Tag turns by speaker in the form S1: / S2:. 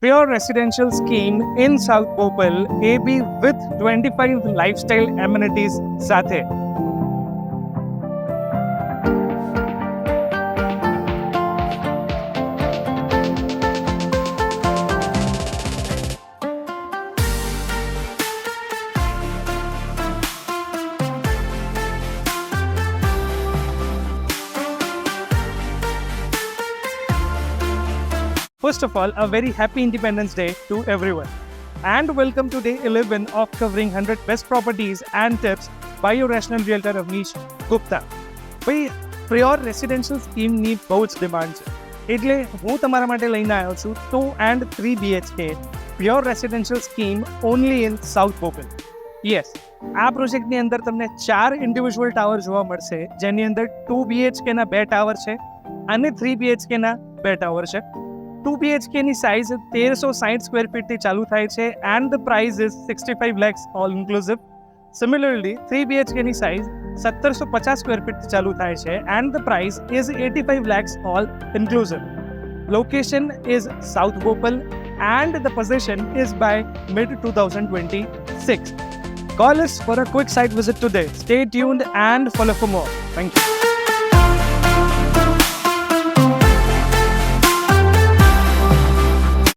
S1: Pure residential scheme in South Bhopal, AB with 25 lifestyle amenities સાથે. First of all, a very happy Independence Day to everyone. And welcome to day 11 of covering 100 best properties and tips by your rational realtor Avnish Gupta. ભાઈ pure residential સ્કીમની બહુ જ demand છે, એટલે હું તમારા માટે લઈને આવ્યો છું 2 and 3 BHK pure residential scheme only in south Bopal. Yes, આ પ્રોજેક્ટની અંદર તમને 4 ઇન્ડિવિજ્યુઅલ ટાવર જોવા મળશે, જેની અંદર 2 BHK ના 2 ટાવર છે અને 3 BHK ના 2 ટાવર છે. 2 BHK ની સાઇઝ 1360 સ્ક્વેર ફીટથી ચાલુ થાય છે and the price is 65 lakhs all inclusive. Similarly 3 BHK ની સાઇઝ 1750 સ્ક્વેર ફીટથી ચાલુ થાય છે and the price is 85 lakhs all inclusive. Location is South Bhopal and the possession is by mid 2026. Call us for a quick site visit today. Stay tuned and follow for more. Thank you.